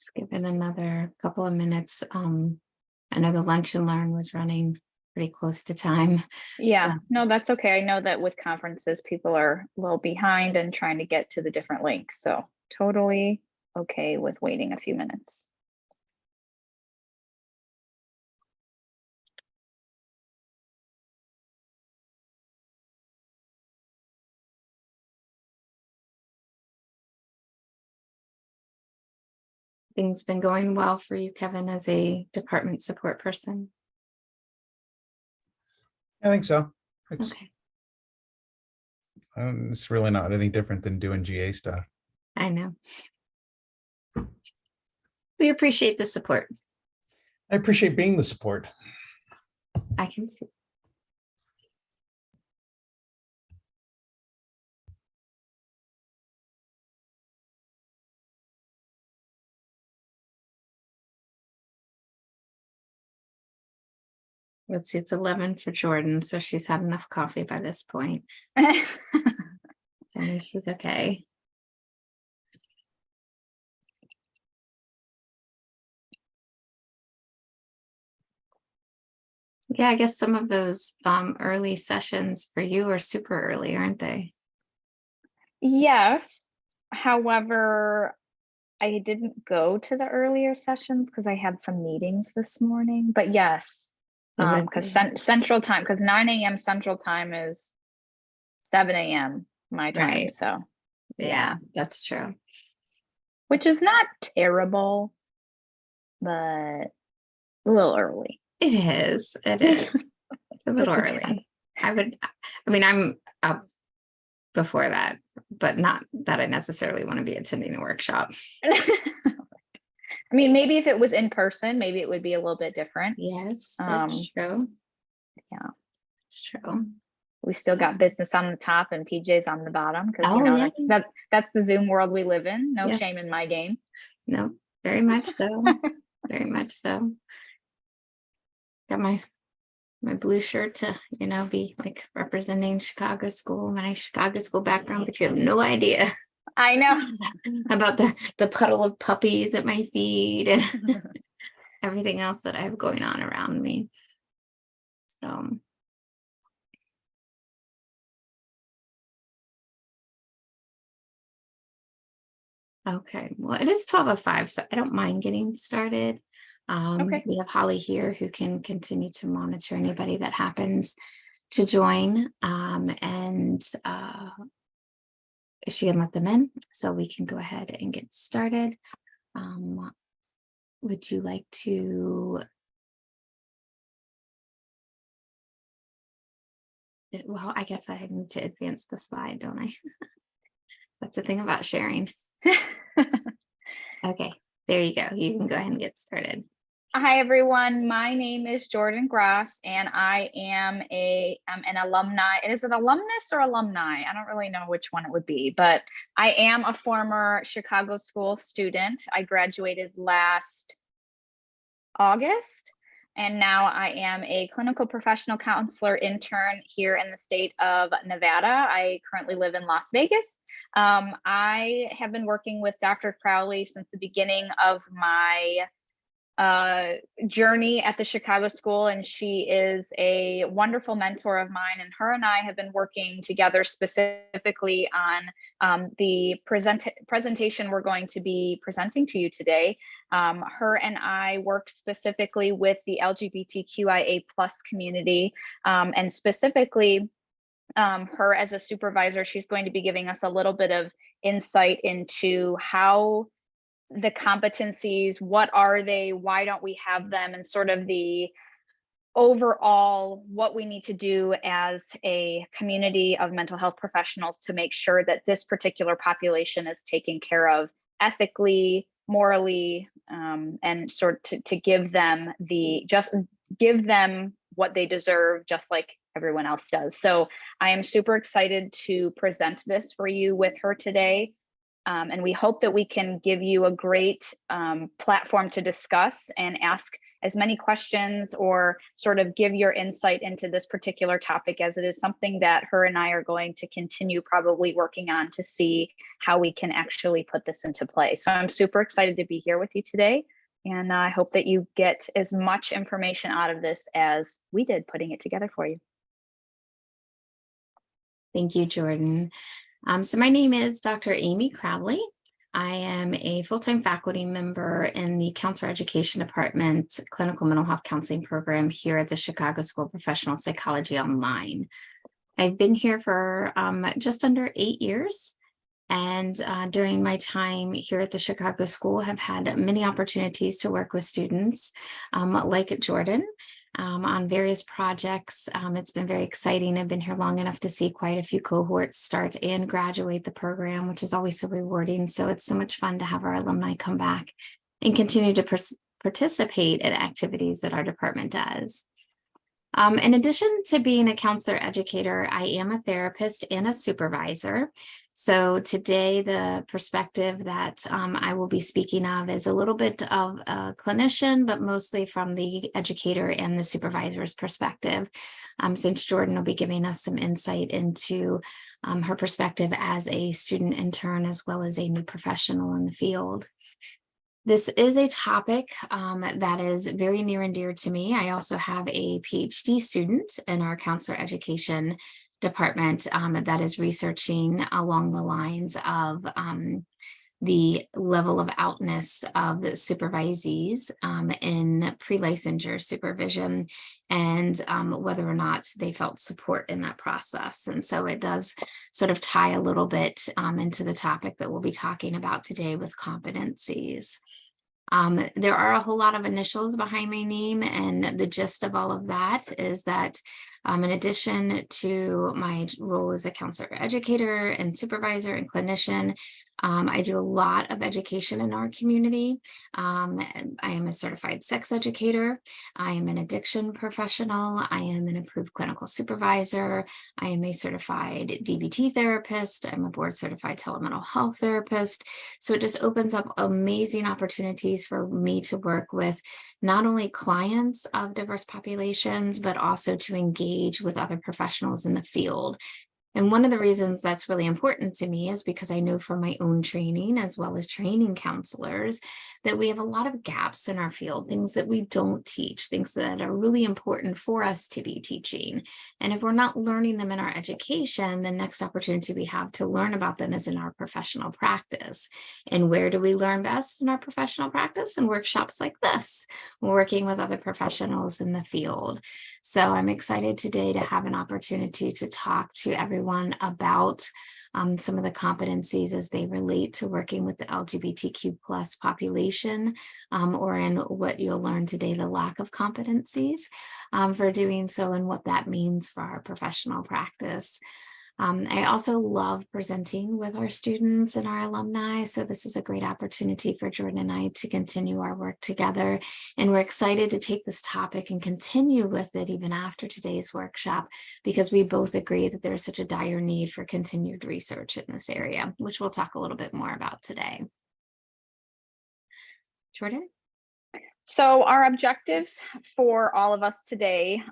Just give it another couple of minutes. I know the lunch and learn was running pretty close to time. Yeah, So no, that's okay. I know that with conferences, people are a little behind and trying to get to the different links. So totally okay with waiting a few minutes. things been going well for you, Kevin, as a department support person. I think so. Okay, It's really not any different than doing GA stuff. I know. We appreciate the support. I appreciate being the support. I can see. Let's see, it's 11 for Jordan, so she's had enough coffee by this point. I think she's okay. Yeah, I guess some of those early sessions for you are super early, aren't they? Yes. However, I didn't go to the earlier sessions because I had some meetings this morning. But yes, because Central Time, because 9 a.m. Central Time is 7 a.m. my time. Right. So Yeah, that's true. which is not terrible, but a little early. It is. It is. It's a little This is early. I'm up before that, but not that I necessarily want to be attending a workshop. I mean, maybe if it was in person, maybe it would be a little bit different. Yes, that's true. Yeah, it's true. We still got business on the top and PJs on the bottom because you know yeah. that's the Zoom world we live in. No Yes. shame in my game. No, very much so. Very much so. Got my blue shirt to, be like representing Chicago school, my Chicago school background, but you have no idea I know about the puddle of puppies at my feet and everything else that I have going on around me. So okay, well, it is 12:05, so I don't mind getting started. Okay. We have Holly here who can continue to monitor anybody that happens to join, and if she can let them in, so we can go ahead and get started. Would you like to? Well, I guess I need to advance the slide, don't I? That's the thing about sharing. Okay, there you go. You can go ahead and get started. Hi, everyone. My name is Jordan Gross, and I am an alumni. Is it alumnus or alumni? I don't really know which one it would be, but I am a former Chicago school student. I graduated last August, and now I am a clinical professional counselor intern here in the state of Nevada. I currently live in Las Vegas. I have been working with Dr. Crowley since the beginning of my journey at the Chicago school, and she is a wonderful mentor of mine, and her and I have been working together specifically on the presentation we're going to be presenting to you today. Her and I work specifically with the LGBTQIA+ community, and specifically her as a supervisor. She's going to be giving us a little bit of insight into how the competencies, what are they, why don't we have them, and sort of the overall what we need to do as a community of mental health professionals to make sure that this particular population is taken care of ethically, morally, and sort of to give them give them what they deserve, just like everyone else does. So I am super excited to present this for you with her today. And we hope that we can give you a great platform to discuss and ask as many questions or sort of give your insight into this particular topic, as it is something that her and I are going to continue probably working on to see how we can actually put this into play. So I'm super excited to be here with you today. And I hope that you get as much information out of this as we did putting it together for you. Thank you, Jordan. So my name is Dr. Amy Crowley. I am a full-time faculty member in the Counselor Education Department Clinical Mental Health Counseling Program here at the Chicago School of Professional Psychology Online. I've been here for just under 8 years. And during my time here at the Chicago School, have had many opportunities to work with students like Jordan on various projects. It's been very exciting. I've been here long enough to see quite a few cohorts start and graduate the program, which is always so rewarding. So it's so much fun to have our alumni come back and continue to participate in activities that our department does. In addition to being a counselor educator, I am a therapist and a supervisor. So today, the perspective that I will be speaking of is a little bit of a clinician, but mostly from the educator and the supervisor's perspective, since Jordan will be giving us some insight into her perspective as a student intern, as well as a new professional in the field. This is a topic that is very near and dear to me. I also have a PhD student in our counselor education department that is researching along the lines of the level of outness of supervisees in pre-licensure supervision, and whether or not they felt support in that process. And so it does sort of tie a little bit into the topic that we'll be talking about today with competencies. There are a whole lot of initials behind my name, and the gist of all of that is that in addition to my role as a counselor educator and supervisor and clinician, I do a lot of education in our community. I am a certified sex educator. I am an addiction professional. I am an approved clinical supervisor. I am a certified DBT therapist. I'm a board certified telemental health therapist. So it just opens up amazing opportunities for me to work with not only clients of diverse populations, but also to engage with other professionals in the field. And one of the reasons that's really important to me is because I know from my own training, as well as training counselors, that we have a lot of gaps in our field, things that we don't teach, things that are really important for us to be teaching. And if we're not learning them in our education, the next opportunity we have to learn about them is in our professional practice. And where do we learn best in our professional practice? In workshops like this, working with other professionals in the field. So I'm excited today to have an opportunity to talk to everyone about some of the competencies as they relate to working with the LGBTQ+ population, or in what you'll learn today, the lack of competencies for doing so and what that means for our professional practice. I also love presenting with our students and our alumni, so this is a great opportunity for Jordan and I to continue our work together, and we're excited to take this topic and continue with it even after today's workshop, because we both agree that there's such a dire need for continued research in this area, which we'll talk a little bit more about today. Jordan? So our objectives for all of us today,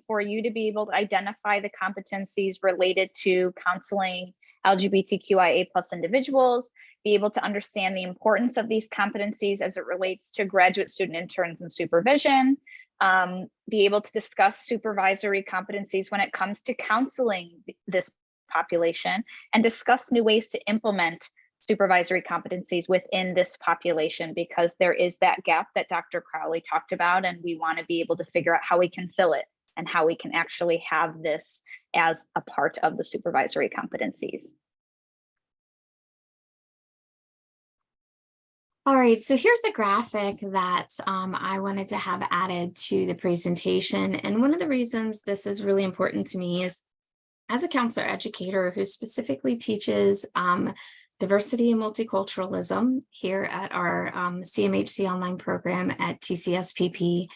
for you to be able to identify the competencies related to counseling LGBTQIA+ individuals, be able to understand the importance of these competencies as it relates to graduate student interns and supervision, be able to discuss supervisory competencies when it comes to counseling this population, and discuss new ways to implement supervisory competencies within this population, because there is that gap that Dr. Crowley talked about, and we want to be able to figure out how we can fill it and how we can actually have this as a part of the supervisory competencies. All right, so here's a graphic that I wanted to have added to the presentation. And one of the reasons this is really important to me is, as a counselor educator who specifically teaches diversity and multiculturalism here at our CMHC online program at TCSPP.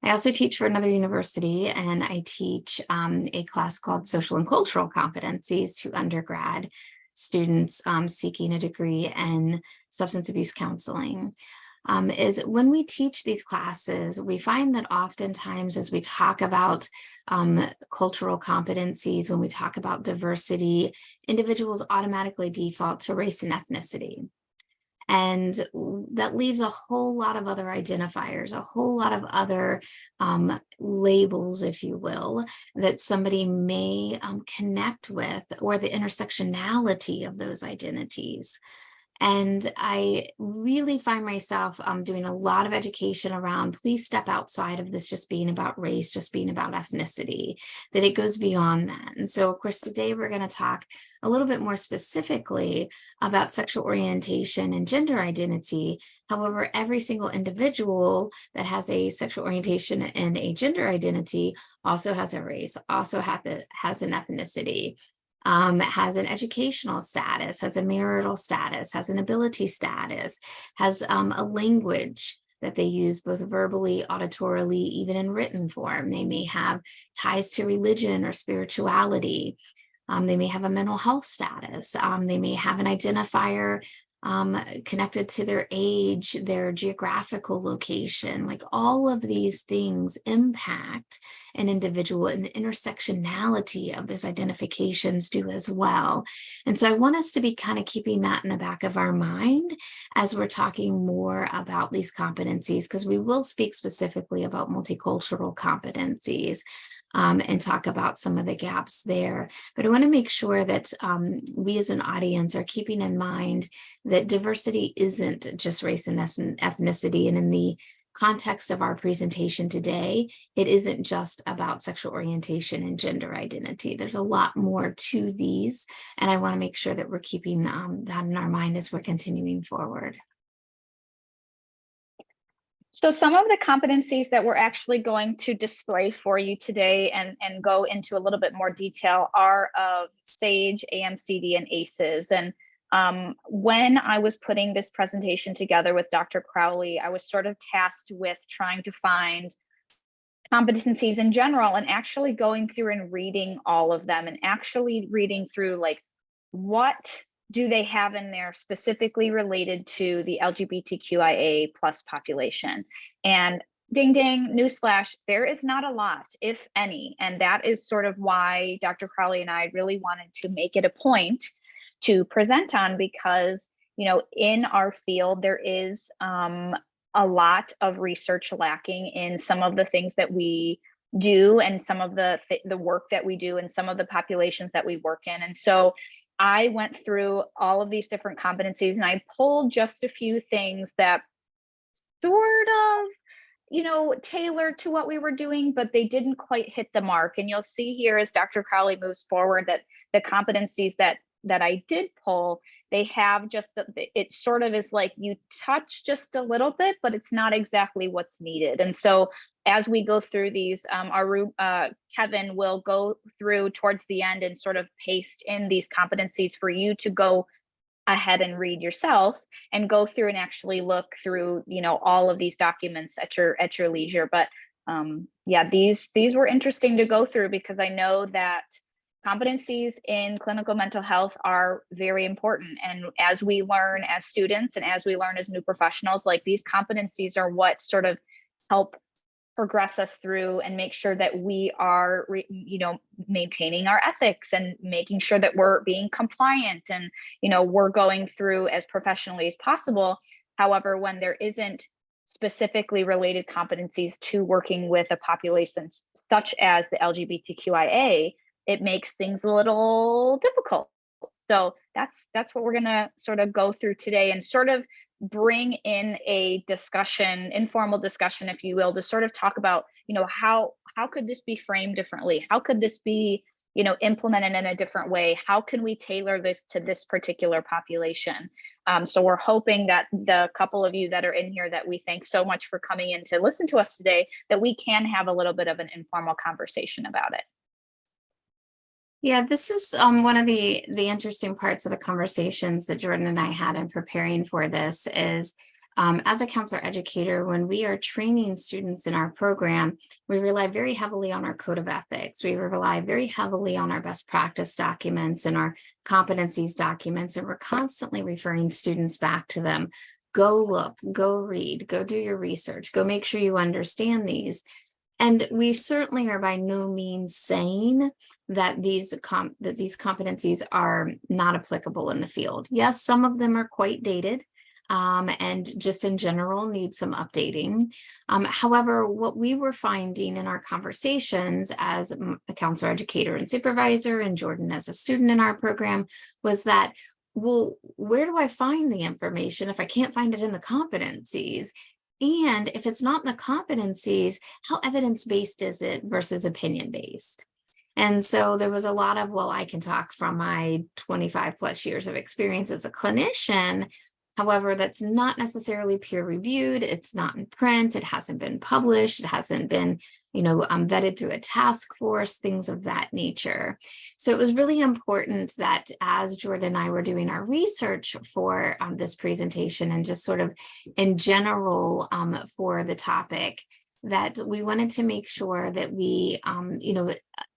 I also teach for another university, and I teach a class called Social and Cultural Competencies to undergrad students seeking a degree in substance abuse counseling. Is when we teach these classes, we find that oftentimes as we talk about cultural competencies, when we talk about diversity, individuals automatically default to race and ethnicity. And that leaves a whole lot of other identifiers, a whole lot of other labels, if you will, that somebody may connect with, or the intersectionality of those identities. And I really find myself doing a lot of education around, please step outside of this just being about race, just being about ethnicity, that it goes beyond that. And so, of course, today we're going to talk a little bit more specifically about sexual orientation and gender identity. However, every single individual that has a sexual orientation and a gender identity also has a race, also has an ethnicity. Has an educational status, has a marital status, has an ability status, has a language that they use both verbally, auditorily, even in written form. They may have ties to religion or spirituality. They may have a mental health status. They may have an identifier connected to their age, their geographical location. Like all of these things impact an individual, and the intersectionality of those identifications do as well. And so I want us to be kind of keeping that in the back of our mind as we're talking more about these competencies, because we will speak specifically about multicultural competencies. And talk about some of the gaps there. But I want to make sure that we as an audience are keeping in mind that diversity isn't just race and ethnicity. And in the context of our presentation today, it isn't just about sexual orientation and gender identity. There's a lot more to these. And I want to make sure that we're keeping that in our mind as we're continuing forward. So some of the competencies that we're actually going to display for you today and go into a little bit more detail are of SAGE, AMCD, and ACEs. And when I was putting this presentation together with Dr. Crowley, I was sort of tasked with trying to find competencies in general and actually going through and reading all of them and actually reading through like what do they have in there specifically related to the LGBTQIA plus population? And ding, ding, newsflash, there is not a lot, if any. And that is sort of why Dr. Crowley and I really wanted to make it a point to present on, because, you know, in our field, there is a lot of research lacking in some of the things that we do and some of the work that we do and some of the populations that we work in. And so I went through all of these different competencies and I pulled just a few things that sort of, you know, tailored to what we were doing, but they didn't quite hit the mark. And you'll see here as Dr. Crowley moves forward that the competencies that I did pull, they have just, it sort of is like you touch just a little bit, but it's not exactly what's needed. And so as we go through these, Kevin will go through towards the end and sort of paste in these competencies for you to go ahead and read yourself and go through and actually look through, you know, all of these documents at your leisure. But yeah, these were interesting to go through because I know that competencies in clinical mental health are very important. And as we learn as students and as we learn as new professionals, like these competencies are what sort of help progress us through and make sure that we are, you know, maintaining our ethics and making sure that we're being compliant and, you know, we're going through as professionally as possible. However, when there isn't specifically related competencies to working with a population such as the LGBTQIA, it makes things a little difficult. So that's what we're going to sort of go through today and sort of bring in a discussion, informal discussion, if you will, to sort of talk about, you know, how could this be framed differently? How could this be, you know, implemented in a different way? How can we tailor this to this particular population? So we're hoping that the couple of you that are in here that we thank so much for coming in to listen to us today, that we can have a little bit of an informal conversation about it. Yeah, this is one of the interesting parts of the conversations that Jordan and I had in preparing for this is As a counselor educator, when we are training students in our program, we rely very heavily on our code of ethics. We rely very heavily on our best practice documents and our competencies documents, and we're constantly referring students back to them. Go look, go read, go do your research, go make sure you understand these. And we certainly are by no means saying that these competencies are not applicable in the field. Yes, some of them are quite dated. And just in general need some updating. However, what we were finding in our conversations as a counselor educator and supervisor, and Jordan as a student in our program, was that, well, where do I find the information if I can't find it in the competencies? And if it's not in the competencies, how evidence-based is it versus opinion-based? And so there was a lot of, well, I can talk from my 25 plus years of experience as a clinician. However, that's not necessarily peer reviewed. It's not in print. It hasn't been published. It hasn't been, vetted through a task force, things of that nature. So it was really important that as Jordan and I were doing our research for this presentation and just sort of in general for the topic, that we wanted to make sure that we,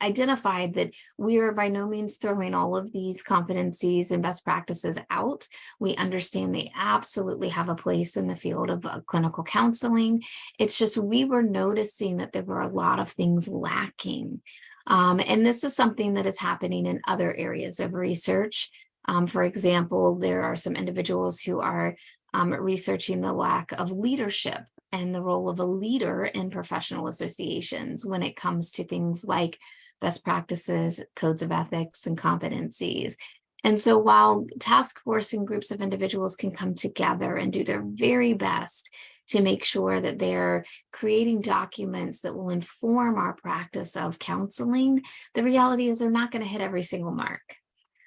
identified that we are by no means throwing all of these competencies and best practices out. We understand they absolutely have a place in the field of clinical counseling. It's just we were noticing that there were a lot of things lacking. And this is something that is happening in other areas of research. For example, there are some individuals who are researching the lack of leadership and the role of a leader in professional associations when it comes to things like best practices, codes of ethics, and competencies. And so while task force and groups of individuals can come together and do their very best to make sure that they're creating documents that will inform our practice of counseling, the reality is they're not going to hit every single mark.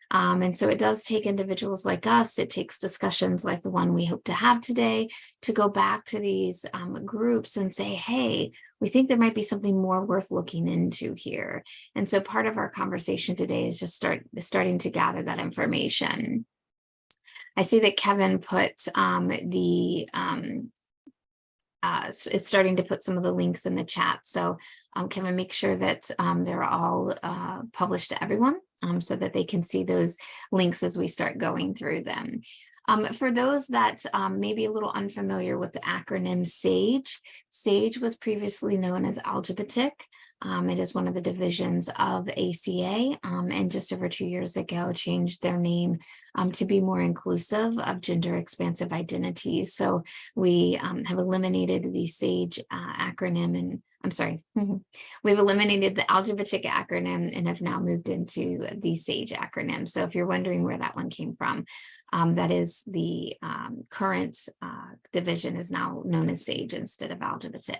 And so it does take individuals like us, it takes discussions like the one we hope to have today to go back to these groups and say, hey, we think there might be something more worth looking into here. And so part of our conversation today is just starting to gather that information. I see that Kevin put is starting to put some of the links in the chat. So Kevin, make sure that they're all published to everyone so that they can see those links as we start going through them. For those that may be a little unfamiliar with the acronym SAGE, SAGE was previously known as LGBTQ. It is one of the divisions of ACA, and just over 2 years ago changed their name to be more inclusive of gender expansive identities. So we have eliminated the SAGE acronym, and I'm sorry, we've eliminated the LGBTQ acronym and have now moved into the SAGE acronym. So if you're wondering where that one came from, that is the current division is now known as SAGE instead of LGBTQ.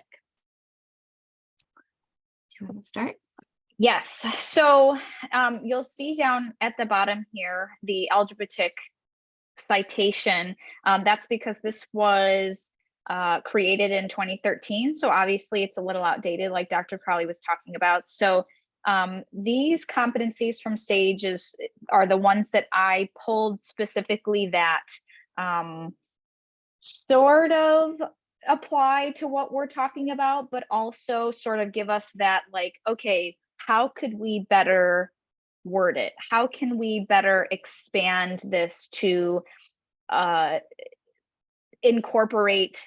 Do you want to start? Yes. So you'll see down at the bottom here, the LGBTQ citation. That's because this was created in 2013. So obviously it's a little outdated, like Dr. Crowley was talking about. So these competencies from SAGE are the ones that I pulled specifically that sort of apply to what we're talking about, but also sort of give us that, like, okay, how could we better word it? How can we better expand this to incorporate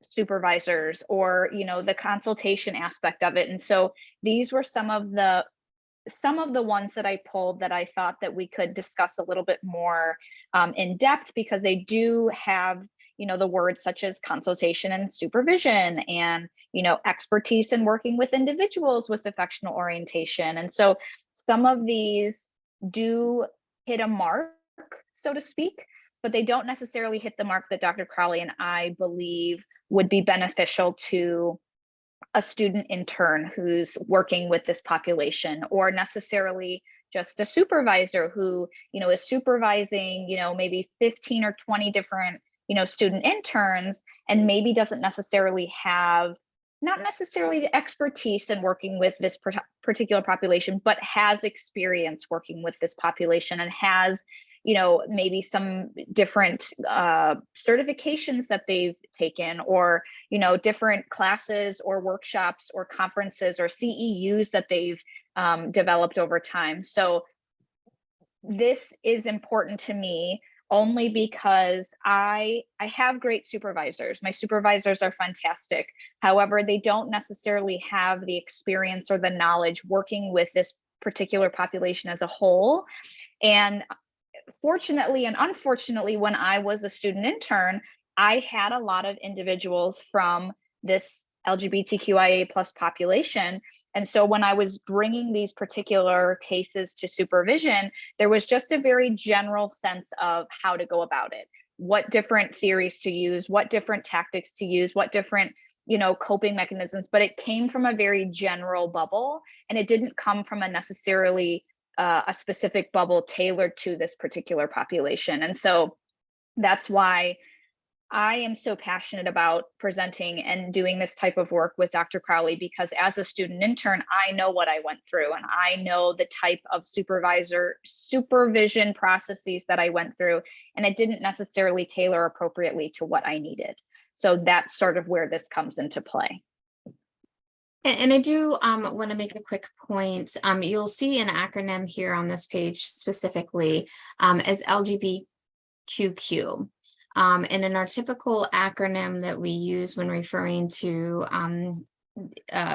supervisors or, the consultation aspect of it? And so these were some of the ones that I pulled that I thought that we could discuss a little bit more in depth, because they do have the words such as consultation and supervision and, expertise in working with individuals with affectional orientation. And so some of these do hit a mark, so to speak, but they don't necessarily hit the mark that Dr. Crowley and I believe would be beneficial to a student intern who's working with this population, or necessarily just a supervisor who, is supervising, maybe 15 or 20 different student interns, and maybe doesn't necessarily have, not necessarily the expertise in working with this particular population, but has experience working with this population and has, maybe some different certifications that they've taken, or, different classes or workshops or conferences or CEUs that they've developed over time. So this is important to me only because I have great supervisors. My supervisors are fantastic. However, they don't necessarily have the experience or the knowledge working with this particular population as a whole. And fortunately and unfortunately, when I was a student intern, I had a lot of individuals from this LGBTQIA plus population. And so when I was bringing these particular cases to supervision, there was just a very general sense of how to go about it, what different theories to use, what different tactics to use, what different coping mechanisms, but it came from a very general bubble, and it didn't come from a necessarily a specific bubble tailored to this particular population. And so that's why I am so passionate about presenting and doing this type of work with Dr. Crowley, because as a student intern, I know what I went through, and I know the type of supervision processes that I went through, and it didn't necessarily tailor appropriately to what I needed. So that's sort of where this comes into play. And I do want to make a quick point. You'll see an acronym here on this page specifically as LGBTQIA. And in our typical acronym that we use when referring to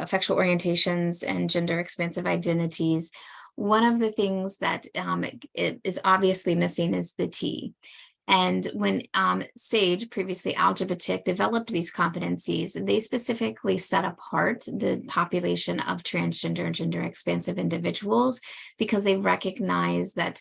sexual orientations and gender expansive identities, one of the things that it is obviously missing is the T. And when SAGE, previously Algebra-TIC, developed these competencies, they specifically set apart the population of transgender and gender expansive individuals because they recognize that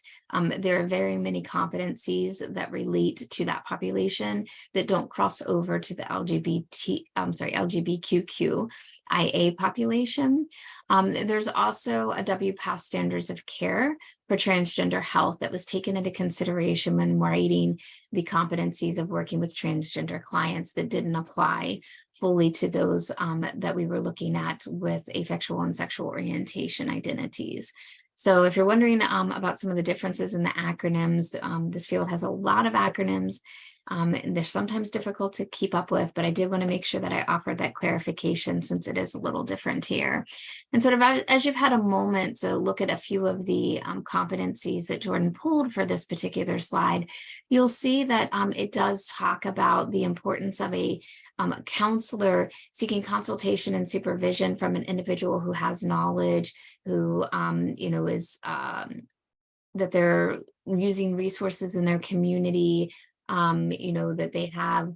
there are very many competencies that relate to that population that don't cross over to the LGBTQIA population. There's also a WPATH standards of care for transgender health that was taken into consideration when writing the competencies of working with transgender clients that didn't apply fully to those that we were looking at with asexual and sexual orientation identities. So if you're wondering about some of the differences in the acronyms, this field has a lot of acronyms. And they're sometimes difficult to keep up with, but I did want to make sure that I offered that clarification since it is a little different here. And sort of as you've had a moment to look at a few of the competencies that Jordan pulled for this particular slide, you'll see that it does talk about the importance of a counselor seeking consultation and supervision from an individual who has knowledge, who is that they're using resources in their community. That they have,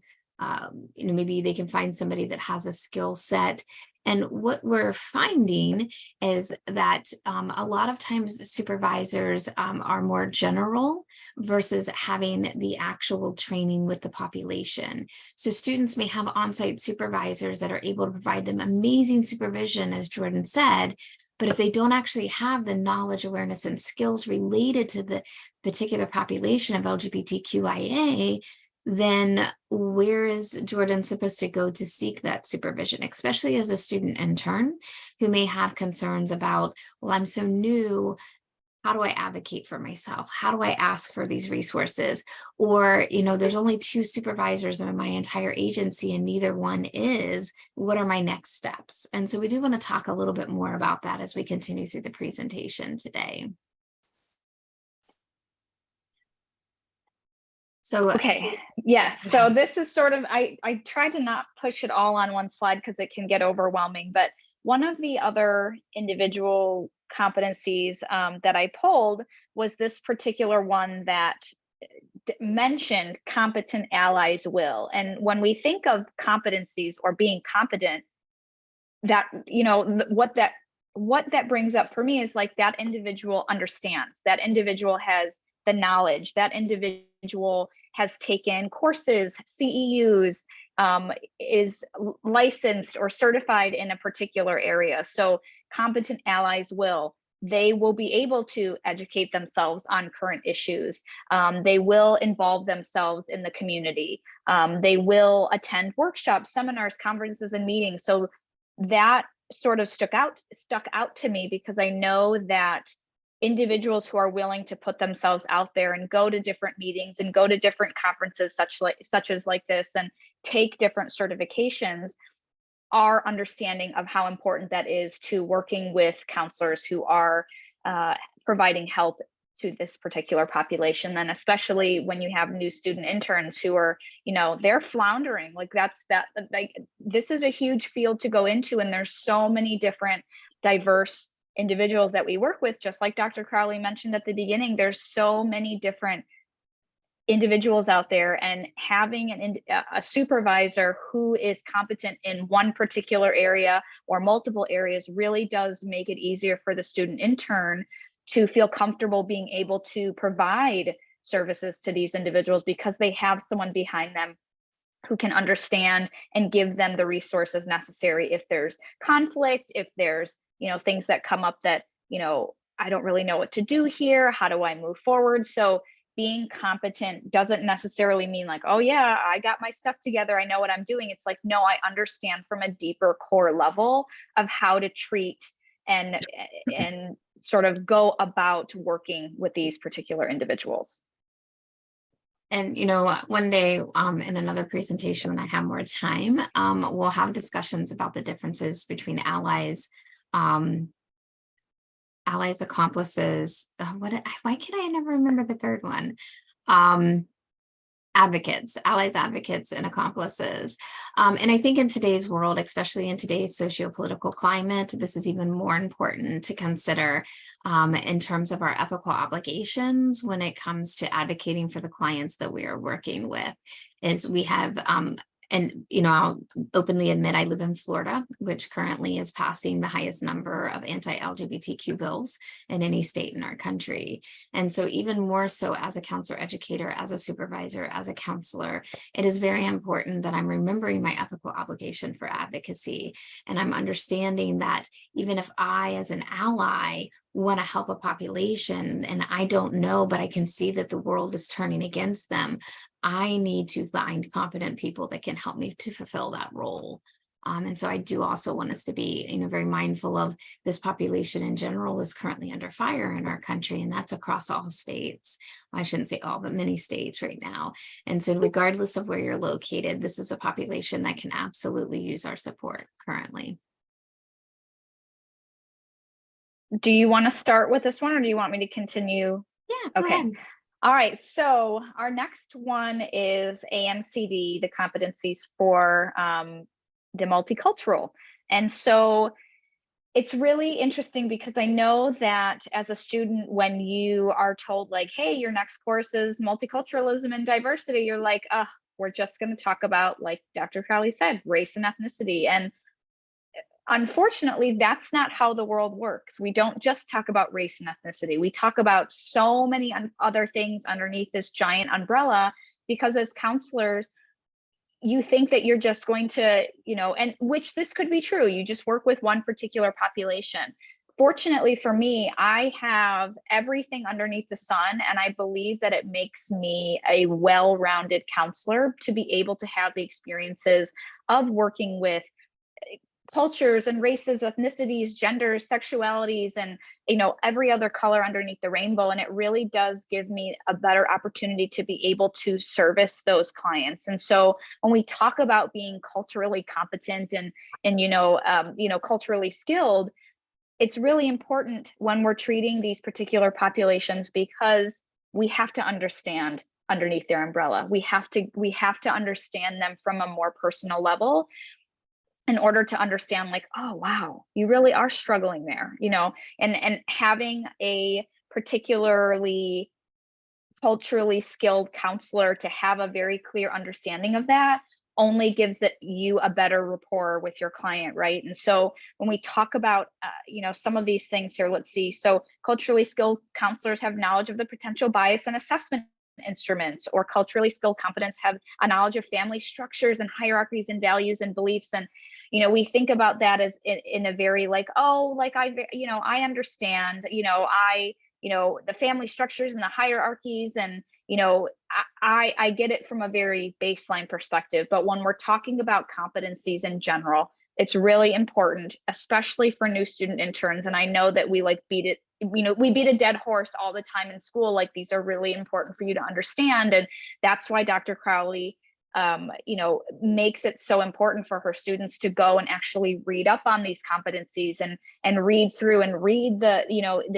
maybe they can find somebody that has a skill set. And what we're finding is that a lot of times supervisors are more general versus having the actual training with the population. So students may have on-site supervisors that are able to provide them amazing supervision, as Jordan said, but if they don't actually have the knowledge, awareness, and skills related to the particular population of LGBTQIA, then where is Jordan supposed to go to seek that supervision, especially as a student intern who may have concerns about, well, I'm so new. How do I advocate for myself? How do I ask for these resources? Or, there's only 2 supervisors in my entire agency and neither one is. What are my next steps? And so we do want to talk a little bit more about that as we continue through the presentation today. So, okay, yes. So this is sort of, I tried to not push it all on one slide because it can get overwhelming, but one of the other individual competencies that I pulled was this particular one that mentioned competent allies will. And when we think of competencies or being competent, that, what that brings up for me is like that individual understands, that individual has the knowledge, that individual has taken courses, CEUs, is licensed or certified in a particular area. So competent allies they will be able to educate themselves on current issues. They will involve themselves in the community. They will attend workshops, seminars, conferences, and meetings. So that sort of stuck out to me because I know that individuals who are willing to put themselves out there and go to different meetings and go to different conferences such as like this and take different certifications are understanding of how important that is to working with counselors who are providing help to this particular population. And especially when you have new student interns who are, they're floundering, like this is a huge field to go into. And there's so many different diverse individuals that we work with, just like Dr. Crowley mentioned at the beginning. There's so many different individuals out there, and having a supervisor who is competent in one particular area or multiple areas really does make it easier for the student intern to feel comfortable being able to provide services to these individuals, because they have someone behind them who can understand and give them the resources necessary if there's conflict, if there's things that come up that I don't really know what to do here, how do I move forward? So being competent doesn't necessarily mean like, oh yeah, I got my stuff together, I know what I'm doing. It's like, no, I understand from a deeper core level of how to treat and sort of go about working with these particular individuals. And one day in another presentation, when I have more time, we'll have discussions about the differences between allies, accomplices. Why can I never remember the third one? Advocates, allies, advocates, and accomplices. And I think in today's world, especially in today's sociopolitical climate, this is even more important to consider in terms of our ethical obligations when it comes to advocating for the clients that we are working with. Is we have and I'll openly admit I live in Florida, which currently is passing the highest number of anti-LGBTQ bills in any state in our country. And so even more so as a counselor educator, as a supervisor, as a counselor, it is very important that I'm remembering my ethical obligation for advocacy. And I'm understanding that even if I, as an ally, want to help a population and I don't know, but I can see that the world is turning against them, I need to find competent people that can help me to fulfill that role. And so I do also want us to be, very mindful of this population in general is currently under fire in our country, and that's across all states. I shouldn't say all, but many states right now. And so regardless of where you're located, this is a population that can absolutely use our support currently. Do you want to start with this one, or do you want me to continue? Yeah, go okay. ahead. All right, so our next one is AMCD, the competencies for the multicultural. And so it's really interesting because I know that as a student, when you are told like, hey, your next course is multiculturalism and diversity, you're like, we're just going to talk about, like Dr. Crowley said, race and ethnicity. And unfortunately, that's not how the world works. We don't just talk about race and ethnicity. We talk about so many other things underneath this giant umbrella, because as counselors, you think that you're just going to, and which this could be true. You just work with one particular population. Fortunately for me, I have everything underneath the sun, and I believe that it makes me a well-rounded counselor to be able to have the experiences of working with cultures and races, ethnicities, genders, sexualities, and every other color underneath the rainbow. And it really does give me a better opportunity to be able to service those clients. And so when we talk about being culturally competent and culturally skilled, it's really important when we're treating these particular populations, because we have to understand underneath their umbrella. We have to understand them from a more personal level, in order to understand like, oh, wow, you really are struggling there, and having a particularly culturally skilled counselor to have a very clear understanding of that only gives you a better rapport with your client, right? And so when we talk about, some of these things here, let's see. So culturally skilled counselors have knowledge of the potential bias and assessment instruments, or culturally skilled competence have a knowledge of family structures and hierarchies and values and beliefs. And we think about that as in a very like, oh, like I understand, the family structures and the hierarchies, and I get it from a very baseline perspective. But when we're talking about competencies in general, it's really important, especially for new student interns. And I know that we like beat we beat a dead horse all the time in school, like these are really important for you to understand. And that's why Dr. Crowley makes it so important for her students to go and actually read up on these competencies and read through and read the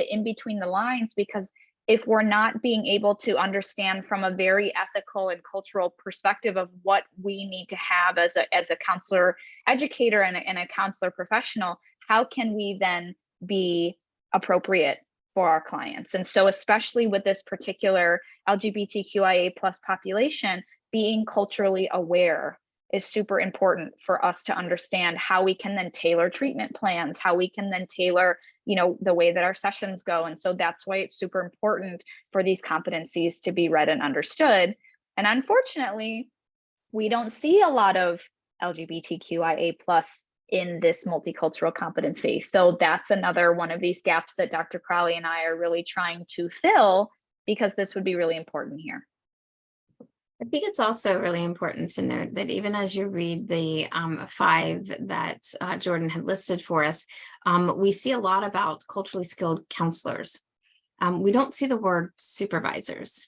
in between the lines, because if we're not being able to understand from a very ethical and cultural perspective of what we need to have as a counselor educator and a counselor professional, how can we then be appropriate for our clients? And so especially with this particular LGBTQIA+ population, being culturally aware is super important for us to understand how we can then tailor treatment plans, how we can then tailor, the way that our sessions go. And so that's why it's super important for these competencies to be read and understood. And unfortunately, we don't see a lot of LGBTQIA+ in this multicultural competency. So that's another one of these gaps that Dr. Crowley and I are really trying to fill, because this would be really important here. I think it's also really important to note that even as you read the 5 that Jordan had listed for us, we see a lot about culturally skilled counselors. We don't see the word supervisors.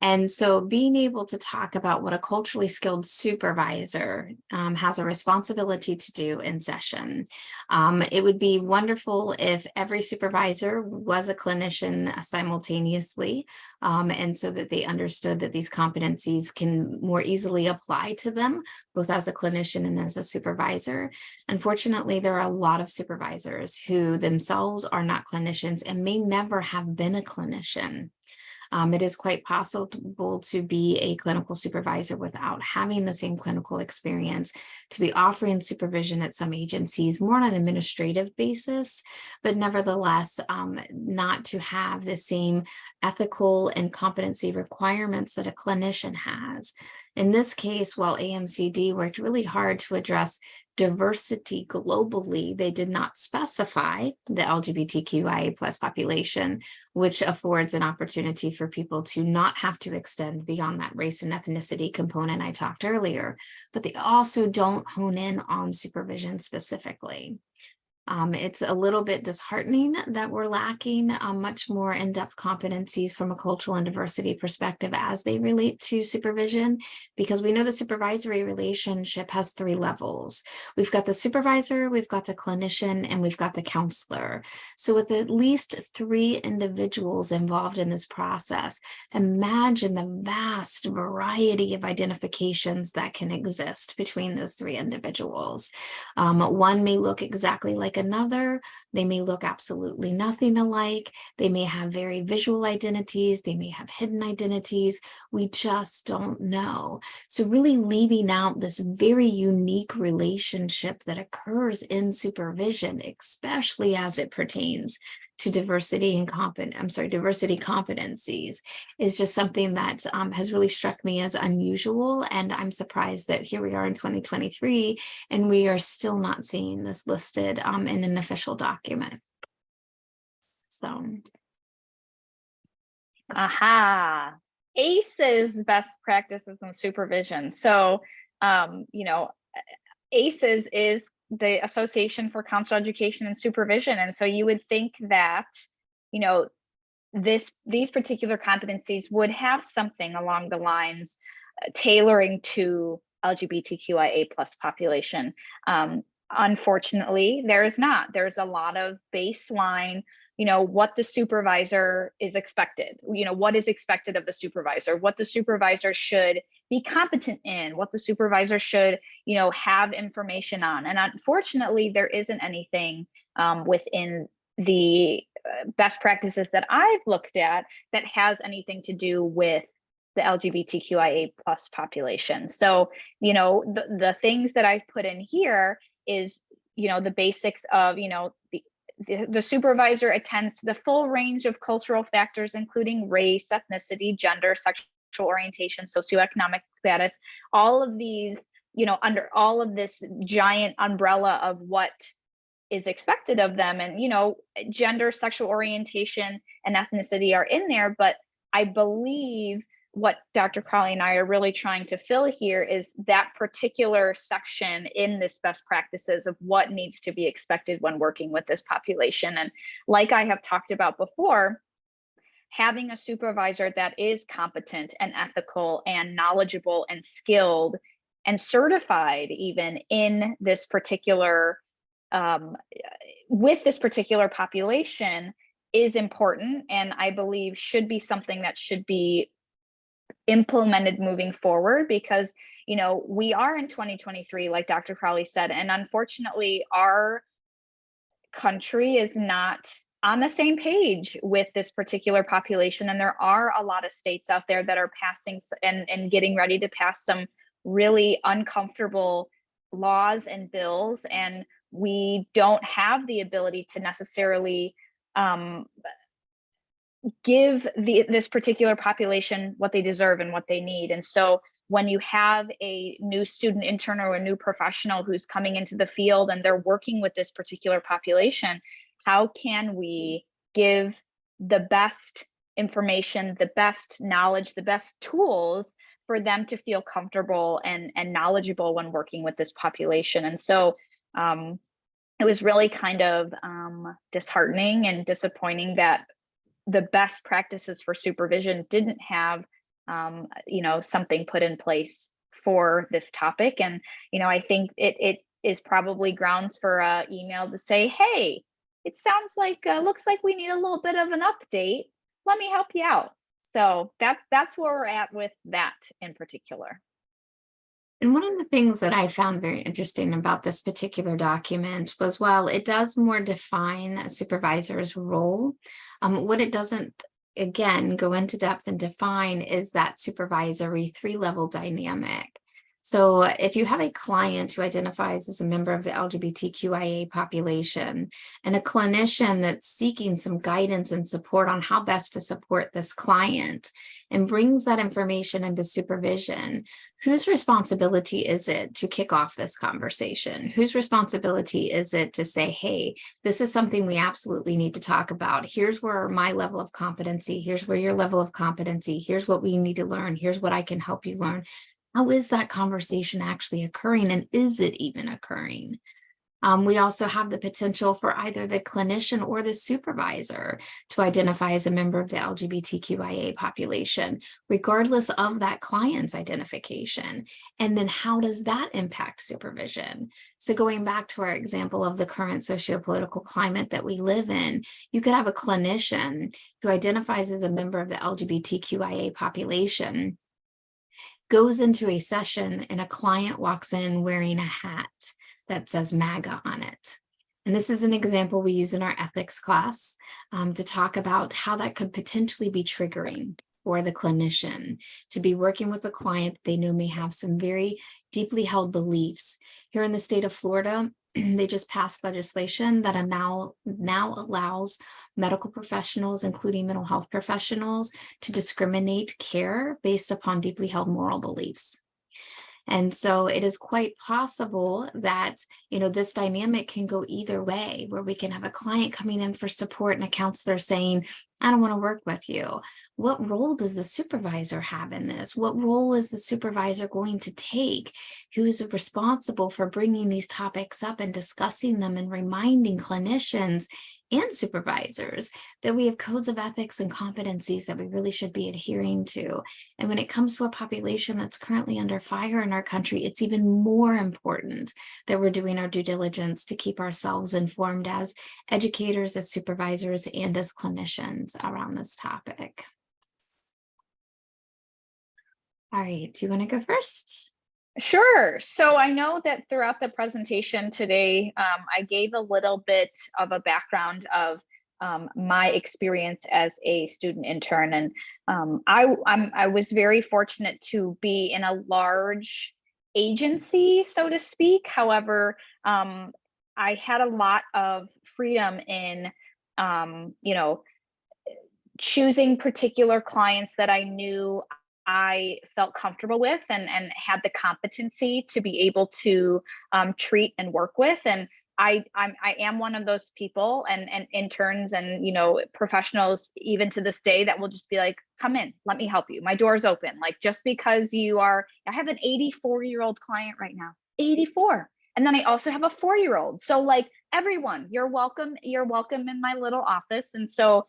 And so being able to talk about what a culturally skilled supervisor has a responsibility to do in session. It would be wonderful if every supervisor was a clinician simultaneously, and so that they understood that these competencies can more easily apply to them, both as a clinician and as a supervisor. Unfortunately, there are a lot of supervisors who themselves are not clinicians and may never have been a clinician. It is quite possible to be a clinical supervisor without having the same clinical experience, to be offering supervision at some agencies more on an administrative basis, but nevertheless, not to have the same ethical and competency requirements that a clinician has. In this case, while AMCD worked really hard to address diversity globally, they did not specify the LGBTQIA+ population, which affords an opportunity for people to not have to extend beyond that race and ethnicity component I talked earlier, but they also don't hone in on supervision specifically. It's a little bit disheartening that we're lacking much more in-depth competencies from a cultural and diversity perspective as they relate to supervision, because we know the supervisory relationship has 3 levels. We've got the supervisor, we've got the clinician, and we've got the counselor. So with at least 3 individuals involved in this process, imagine the vast variety of identifications that can exist between those 3 individuals. One may look exactly like another. They may look absolutely nothing alike. They may have very visual identities. They may have hidden identities. We just don't know. So really leaving out this very unique relationship that occurs in supervision, especially as it pertains to diversity competencies, is just something that has really struck me as unusual. And I'm surprised that here we are in 2023 and we are still not seeing this listed in an official document. So. Aha. ACEs, best practices in supervision. So, ACEs is the Association for Counselor Education and Supervision. And so you would think that, these particular competencies would have something along the lines tailoring to LGBTQIA+ population. Unfortunately, there is not. There's a lot of baseline, what the supervisor is expected, what is expected of the supervisor, what the supervisor should be competent in, what the supervisor should, have information on. And unfortunately, there isn't anything within the best practices that I've looked at that has anything to do with the LGBTQIA+ population. So, the things that I've put in here is, the basics of, the supervisor attends to the full range of cultural factors, including race, ethnicity, gender, sexual orientation, socioeconomic status, all of these, under all of this giant umbrella of what is expected of them. And, gender, sexual orientation, and ethnicity are in there, but I believe what Dr. Crowley and I are really trying to fill here is that particular section in this best practices of what needs to be expected when working with this population. And like I have talked about before, having a supervisor that is competent and ethical and knowledgeable and skilled and certified even in this particular, with this particular population is important, and I believe should be something that should be implemented moving forward, because we are in 2023, like Dr. Crowley said, and unfortunately our country is not on the same page with this particular population, and there are a lot of states out there that are passing and getting ready to pass some really uncomfortable laws and bills, and we don't have the ability to necessarily give this particular population what they deserve and what they need. And so when you have a new student intern or a new professional who's coming into the field and they're working with this particular population, how can we give the best information, the best knowledge, the best tools for them to feel comfortable and knowledgeable when working with this population? And so it was really kind of disheartening and disappointing that the best practices for supervision didn't have something put in place for this topic. And I think it is probably grounds for an email to say, hey, it sounds like looks like we need a little bit of an update, let me help you out. So that's where we're at with that in particular. And one of the things that I found very interesting about this particular document was, while it does more define a supervisor's role, what it doesn't, again, go into depth and define is that supervisory 3-level dynamic. So if you have a client who identifies as a member of the LGBTQIA population and a clinician that's seeking some guidance and support on how best to support this client and brings that information into supervision, whose responsibility is it to kick off this conversation? Whose responsibility is it to say, hey, this is something we absolutely need to talk about. Here's where my level of competency, here's where your level of competency, here's what we need to learn, here's what I can help you learn. How is that conversation actually occurring, and is it even occurring? We also have the potential for either the clinician or the supervisor to identify as a member of the LGBTQIA population, regardless of that client's identification. And then how does that impact supervision? So going back to our example of the current sociopolitical climate that we live in, you could have a clinician who identifies as a member of the LGBTQIA population, goes into a session, and a client walks in wearing a hat that says MAGA on it. And this is an example we use in our ethics class to talk about how that could potentially be triggering for the clinician to be working with a client they know may have some very deeply held beliefs. Here in the state of Florida, they just passed legislation that now allows medical professionals, including mental health professionals, to discriminate care based upon deeply held moral beliefs. And so it is quite possible that, this dynamic can go either way, where we can have a client coming in for support and a counselor saying, I don't want to work with you. What role does the supervisor have in this? What role is the supervisor going to take? Who is responsible for bringing these topics up and discussing them and reminding clinicians and supervisors that we have codes of ethics and competencies that we really should be adhering to? And when it comes to a population that's currently under fire in our country, it's even more important that we're doing our due diligence to keep ourselves informed as educators, as supervisors, and as clinicians around this topic. All right, do you want to go first? Sure. So I know that throughout the presentation today, I gave a little bit of a background of my experience as a student intern, and I was very fortunate to be in a large agency, so to speak. However, I had a lot of freedom in, choosing particular clients that I knew I felt comfortable with and had the competency to be able to treat and work with. And I am one of those people and interns and, professionals even to this day that will just be like, come in, let me help you. My door's open. Like, just because I have an 84-year-old client right now, 84. And then I also have a 4-year-old. So like, everyone, you're welcome in my little office. And so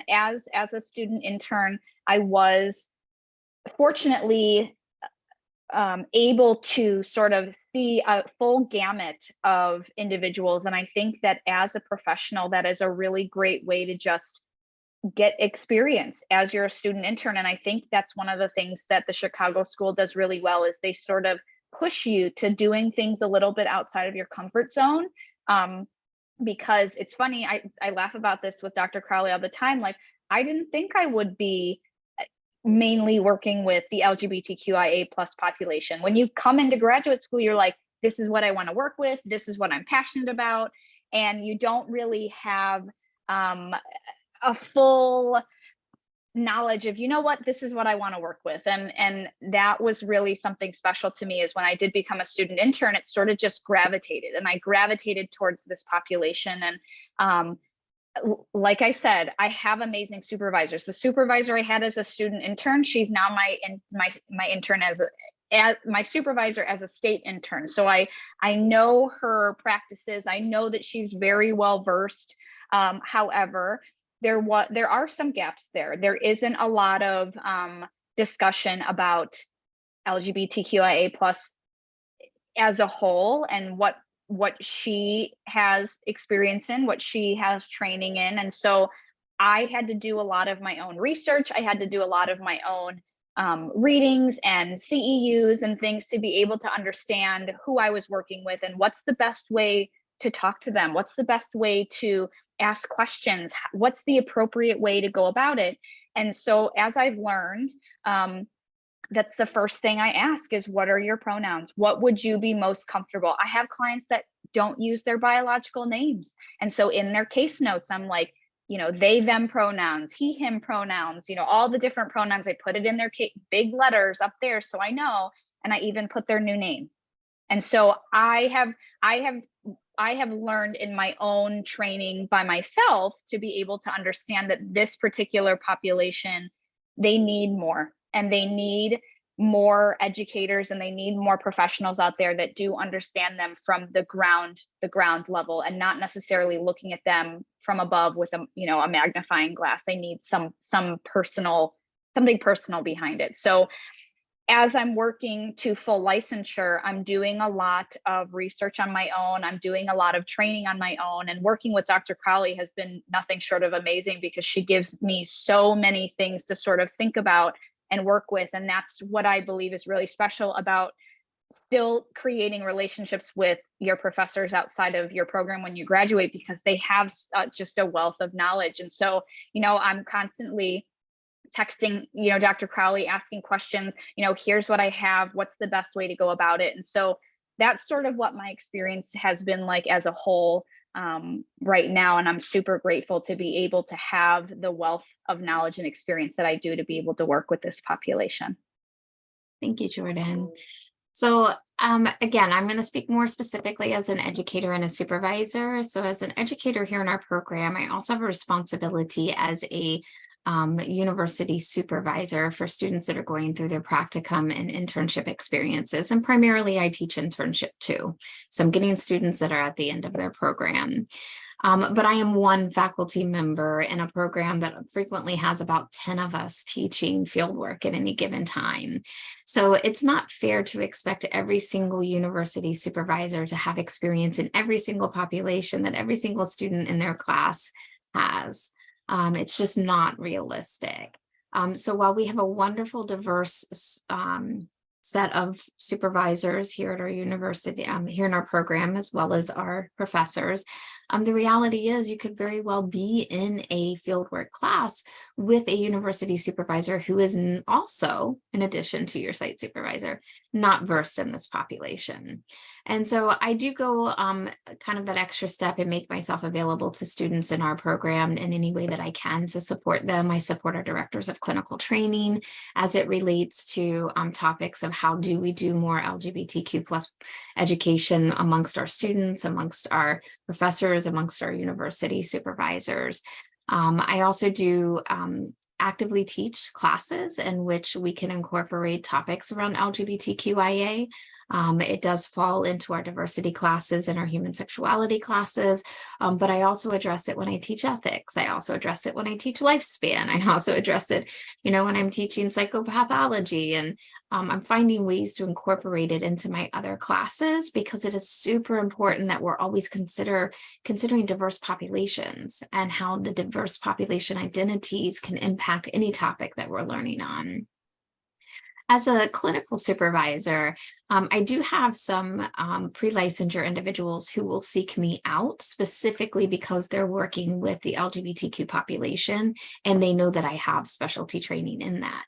as a student intern, I was fortunately able to sort of see a full gamut of individuals. And I think that as a professional, that is a really great way to just get experience as you're a student intern. And I think that's one of the things that the Chicago School does really well, is they sort of push you to doing things a little bit outside of your comfort zone. Because it's funny, I laugh about this with Dr. Crowley all the time. Like, I didn't think I would be mainly working with the LGBTQIA plus population. When you come into graduate school, you're like, this is what I want to work with. This is what I'm passionate about. And you don't really have a full knowledge of, this is what I want to work with. And that was really something special to me, is when I did become a student intern, it sort of just gravitated, and I gravitated towards this population. And like I said, I have amazing supervisors. The supervisor I had as a student intern, she's now my intern as my supervisor as a state intern. So I know her practices. I know that she's very well versed. However, there are some gaps there. There isn't a lot of discussion about LGBTQIA plus as a whole, and what she has experience in, what she has training in. And so I had to do a lot of my own research. I had to do a lot of my own readings and CEUs and things to be able to understand who I was working with and what's the best way to talk to them. What's the best way to ask questions? What's the appropriate way to go about it? And so as I've learned, that's the first thing I ask is, what are your pronouns? What would you be most comfortable? I have clients that don't use their biological names. And so in their case notes, I'm like, they, them pronouns, he, him pronouns, all the different pronouns. I put it in their big letters up there, so I know, and I even put their new name. And so I have learned in my own training by myself to be able to understand that this particular population, they need more. And they need more educators, and they need more professionals out there that do understand them from the ground level, and not necessarily looking at them from above with a magnifying glass. They need something personal behind it. So as I'm working to full licensure, I'm doing a lot of research on my own. I'm doing a lot of training on my own, and working with Dr. Crowley has been nothing short of amazing, because she gives me so many things to sort of think about and work with. And that's what I believe is really special about still creating relationships with your professors outside of your program when you graduate, because they have just a wealth of knowledge. And so, I'm constantly texting, Dr. Crowley, asking questions, here's what I have, what's the best way to go about it? And so that's sort of what my experience has been like as a whole right now. And I'm super grateful to be able to have the wealth of knowledge and experience that I do to be able to work with this population. Thank you, Jordan. So again, I'm going to speak more specifically as an educator and a supervisor. So as an educator here in our program, I also have a responsibility as a university supervisor for students that are going through their practicum and internship experiences. And primarily I teach internship too. So I'm getting students that are at the end of their program. But I am one faculty member in a program that frequently has about 10 of us teaching fieldwork at any given time. So it's not fair to expect every single university supervisor to have experience in every single population that every single student in their class has. It's just not realistic. So while we have a wonderful, diverse set of supervisors here at our university, here in our program, as well as our professors, the reality is you could very well be in a fieldwork class with a university supervisor who is also, in addition to your site supervisor, not versed in this population. And so I do go kind of that extra step and make myself available to students in our program in any way that I can to support them. I support our directors of clinical training as it relates to topics of how do we do more LGBTQ plus education amongst our students, amongst our professors, amongst our university supervisors. I also do actively teach classes in which we can incorporate topics around LGBTQIA. It does fall into our diversity classes and our human sexuality classes, but I also address it when I teach ethics. I also address it when I teach lifespan. I also address it, when I'm teaching psychopathology, and I'm finding ways to incorporate it into my other classes because it is super important that we're always considering diverse populations and how the diverse population identities can impact any topic that we're learning on. As a clinical supervisor, I do have some pre-licensure individuals who will seek me out specifically because they're working with the LGBTQ population and they know that I have specialty training in that.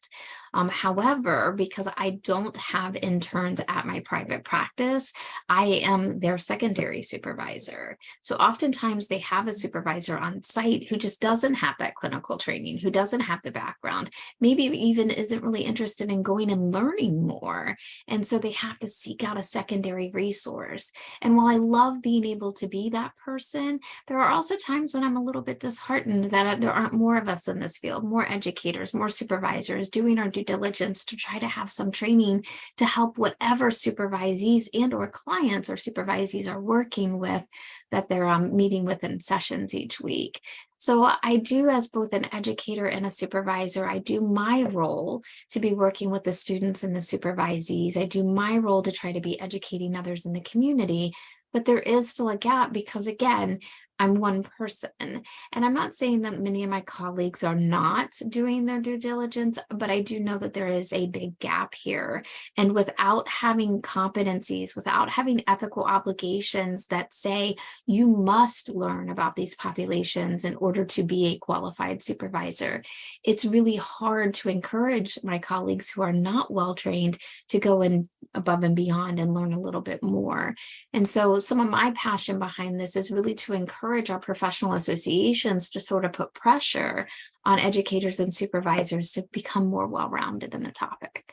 However, because I don't have interns at my private practice, I am their secondary supervisor. So oftentimes they have a supervisor on site who just doesn't have that clinical training, who doesn't have the background, maybe even isn't really interested in going and learning more. And so they have to seek out a secondary resource. And while I love being able to be that person, there are also times when I'm a little bit disheartened that there aren't more of us in this field, more educators, more supervisors doing our due diligence to try to have some training to help whatever supervisees and or clients or supervisees are working with that they're meeting with in sessions each week. So I do, as both an educator and a supervisor, I do my role to be working with the students and the supervisees. I do my role to try to be educating others in the community, but there is still a gap because, again, I'm one person. And I'm not saying that many of my colleagues are not doing their due diligence, but I do know that there is a big gap here. And without having competencies, without having ethical obligations that say you must learn about these populations in order to be a qualified supervisor, it's really hard to encourage my colleagues who are not well trained to go in above and beyond and learn a little bit more. And so some of my passion behind this is really to encourage our professional associations to sort of put pressure on educators and supervisors to become more well-rounded in the topic.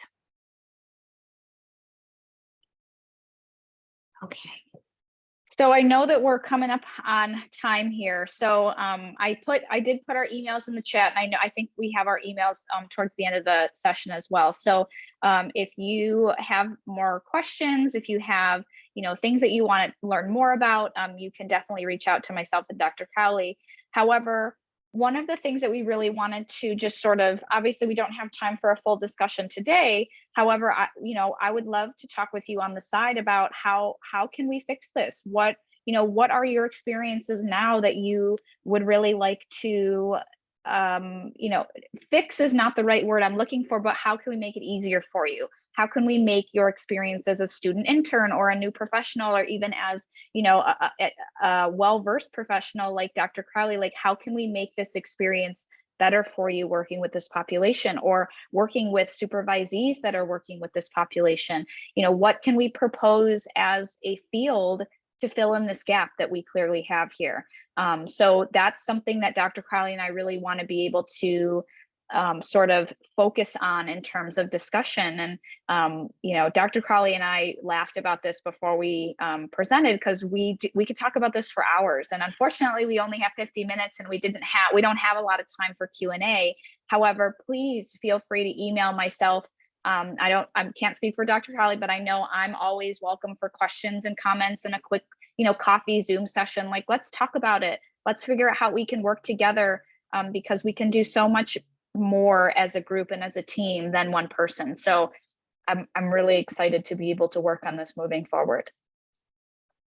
Okay. So I know that we're coming up on time here. So I did put our emails in the chat, and I think we have our emails towards the end of the session as well. So if you have more questions, if you have things that you want to learn more about, you can definitely reach out to myself and Dr. Cowley. However, one of the things that we really wanted to just sort of, obviously we don't have time for a full discussion today. However, I would love to talk with you on the side about how can we fix this? What are your experiences now that you would really like to, fix is not the right word I'm looking for, but how can we make it easier for you? How can we make your experience as a student intern or a new professional, or even as, a well-versed professional like Dr. Crowley, like how can we make this experience better for you working with this population or working with supervisees that are working with this population? What can we propose as a field to fill in this gap that we clearly have here? So that's something that Dr. Crowley and I really want to be able to sort of focus on in terms of discussion. And Dr. Crowley and I laughed about this before we presented, because we could talk about this for hours, and unfortunately we only have 50 minutes and we don't have a lot of time for Q&A. However, please feel free to email myself. I can't speak for Dr. Crowley, but I know I'm always welcome for questions and comments and a quick coffee Zoom session. Like, let's talk about it. Let's figure out how we can work together, because we can do so much more as a group and as a team than one person. So I'm really excited to be able to work on this moving forward.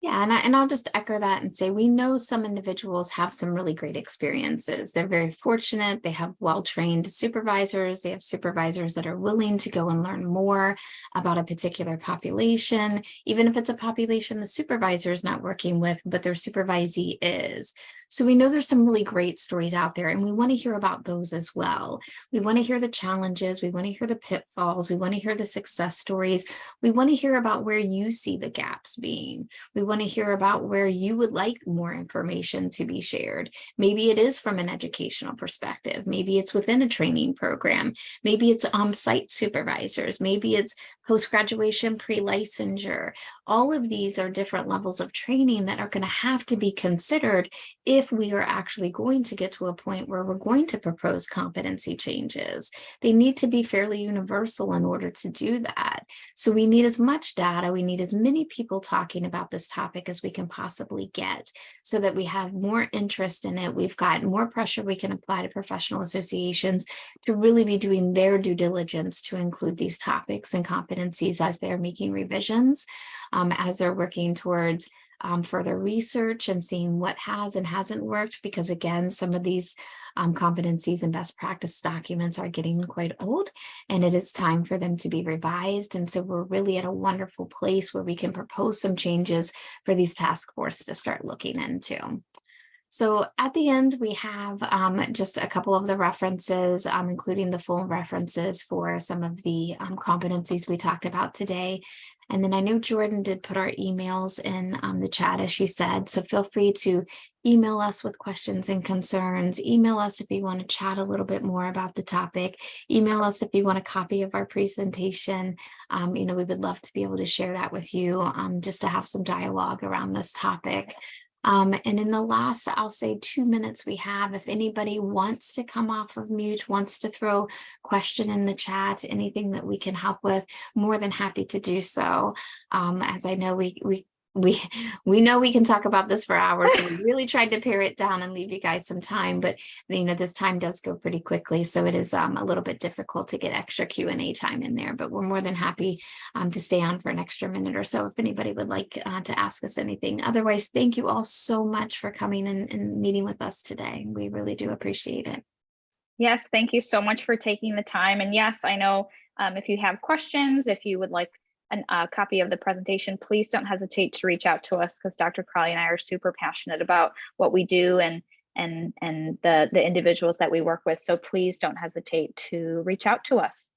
Yeah, and I'll just echo that and say we know some individuals have some really great experiences. They're very fortunate. They have well-trained supervisors. They have supervisors that are willing to go and learn more about a particular population, even if it's a population the supervisor is not working with, but their supervisee is. So we know there's some really great stories out there, and we want to hear about those as well. We want to hear the challenges. We want to hear the pitfalls. We want to hear the success stories. We want to hear about where you see the gaps being. We want to hear about where you would like more information to be shared. Maybe it is from an educational perspective. Maybe it's within a training program. Maybe it's site supervisors. Maybe it's post-graduation pre-licensure. All of these are different levels of training that are going to have to be considered if we are actually going to get to a point where we're going to propose competency changes. They need to be fairly universal in order to do that. So we need as much data, we need as many people talking about this topic as we can possibly get so that we have more interest in it. We've got more pressure we can apply to professional associations to really be doing their due diligence to include these topics and competencies as they're making revisions, as they're working towards further research and seeing what has and hasn't worked, because again, some of these competencies and best practice documents are getting quite old and it is time for them to be revised. And so we're really at a wonderful place where we can propose some changes for these task force to start looking into. So at the end, we have just a couple of the references, including the full references for some of the competencies we talked about today. And then I know Jordan did put our emails in the chat, as she said, so feel free to email us with questions and concerns. Email us if you want to chat a little bit more about the topic. Email us if you want a copy of our presentation. We would love to be able to share that with you, just to have some dialogue around this topic. And in the last, I'll say 2 minutes we have, if anybody wants to come off of mute, wants to throw question in the chat, anything that we can help with, more than happy to do so. As I know we know we can talk about this for hours, so we really tried to pare it down and leave you guys some time, but this time does go pretty quickly, so it is a little bit difficult to get extra Q&A time in there, but we're more than happy to stay on for an extra minute or so if anybody would like to ask us anything. Otherwise, thank you all so much for coming and meeting with us today. We really do appreciate it. Yes, thank you so much for taking the time. And yes, I know if you have questions, if you would like a copy of the presentation, please don't hesitate to reach out to us, because Dr. Crowley and I are super passionate about what we do and the individuals that we work with. So please don't hesitate to reach out to us.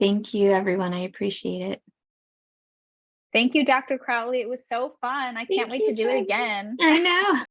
Thank you, everyone. I appreciate it. Thank you, Dr. Crowley. It was so fun. I can't wait to do it again. I know.